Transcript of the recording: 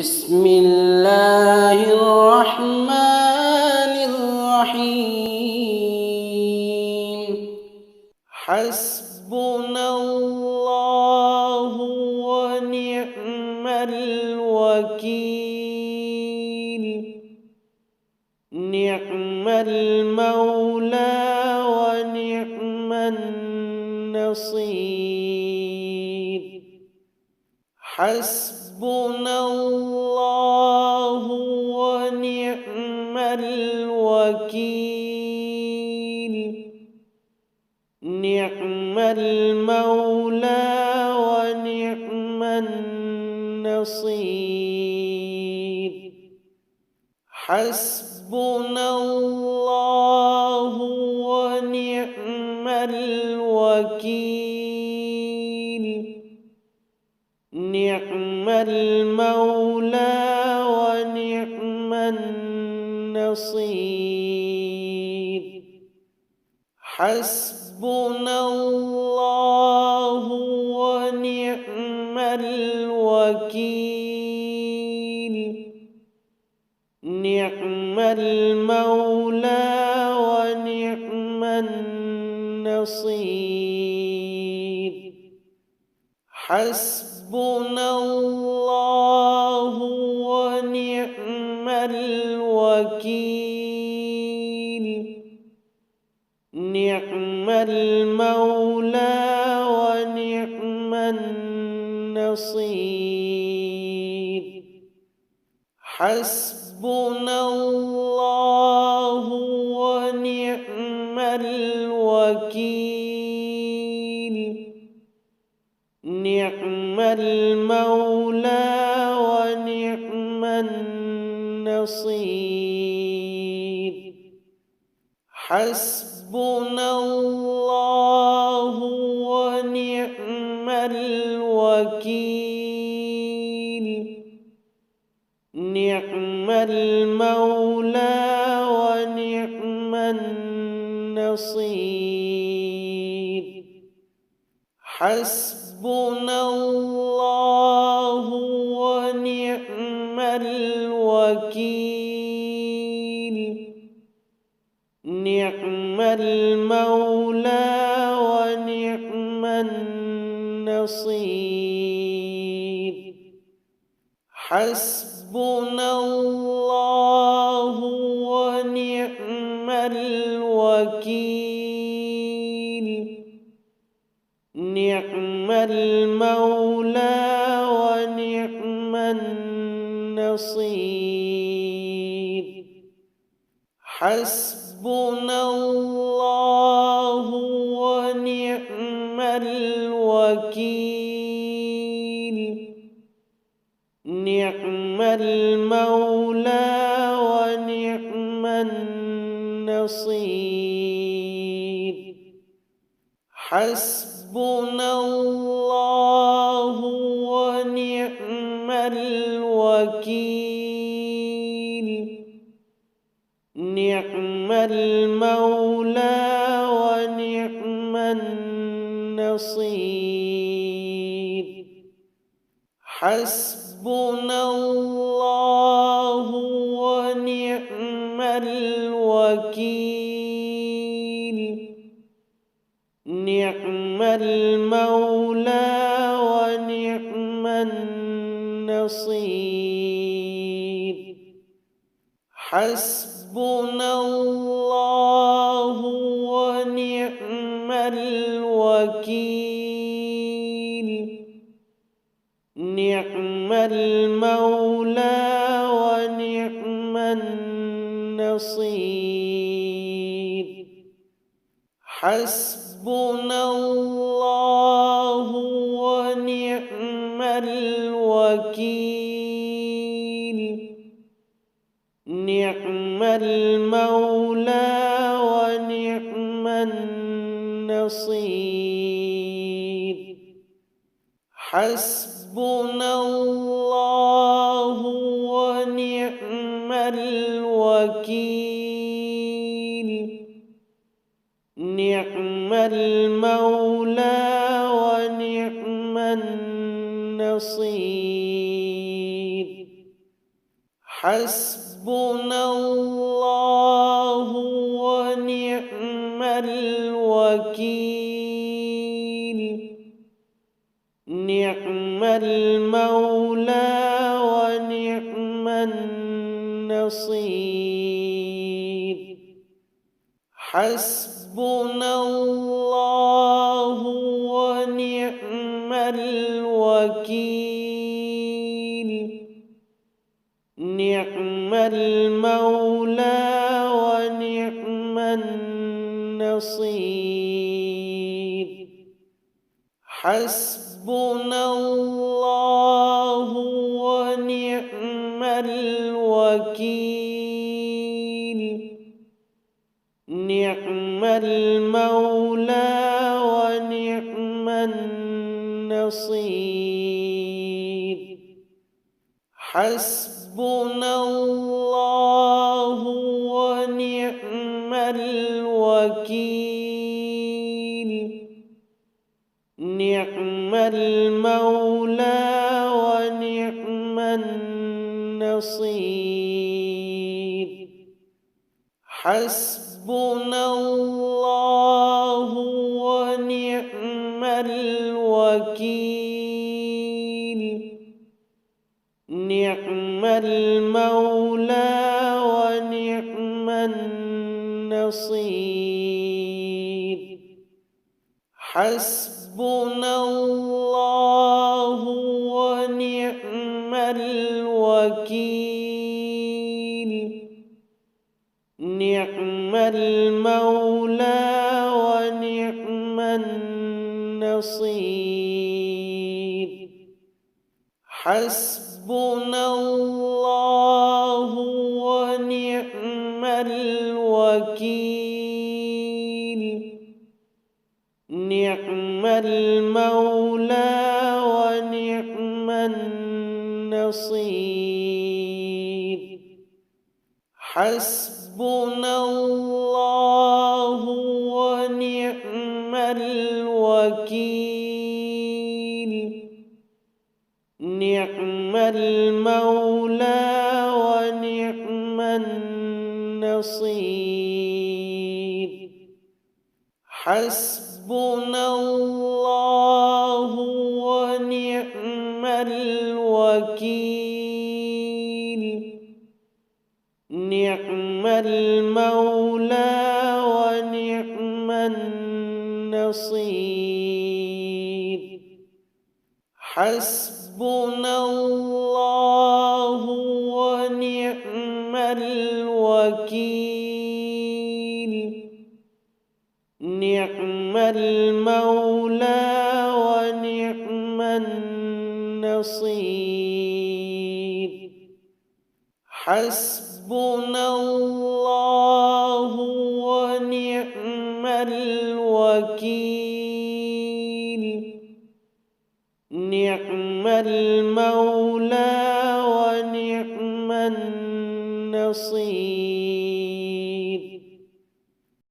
بسم الله الرحمن الرحيم. حسبنا الله ونعم الوكيل. نعم المولى ونعم النصير. حسبنا الله ونعم الوكيل. نعم المولى ونعم النصير. حسبنا الله ونعم الوكيل. نعم المولى ونعم النصير. حسبنا الله ونعم الوكيل. نعم المولى ونعم النصير. حسبنا الله ونعم الوكيل. نعم المولى ونعم النصير. حسبنا الله ونعم الوكيل. نعم المولى ونعم النصير. حسبنا الله ونعم الوكيل. نعم المولى ونعم النصير. حسبنا الله ونعم الوكيل. نعم المولى ونعم النصير. حسبنا الله ونعم الوكيل. نعم المولى ونعم النصير. حسبنا الله ونعم الوكيل. نعم المولى ونعم النصير. حسبنا الله ونعم الوكيل. نعم المولى ونعم النصير. حسبنا الله ونعم الوكيل. نعم المولى ونعم النصير. حسبنا الله ونعم الوكيل. نعم المولى ونعم النصير. حسبنا الله ونعم الوكيل. نعم المولى ونعم النصير. حسبنا الله ونعم الوكيل. نعم المولى ونعم النصير. حسبنا الله ونعم الوكيل نعم المولى ونعم النصير حسبنا الله ونعم الوكيل نعم المولى ونعم النصير حسبنا الله ونعم الوكيل نعم المولى ونعم النصير حسبنا الله ونعم الوكيل نعم المولى ونعم النصير حسبنا الله ونعم الوكيل نعم المولى ونعم النصير حسبنا الله ونعم الوكيل نعم المولى ونعم النصير حسبنا الله ونعم الوكيل نعم المولى ونعم النصير حسبنا الله ونعم الوكيل نعم المولى ونعم النصير حسبنا الله ونعم الوكيل نعم المولى ونعم النصير حسبنا الله ونعم الوكيل نعم المولى ونعم النصير حسبنا الله ونعم الوكيل نعم المولى ونعم النصير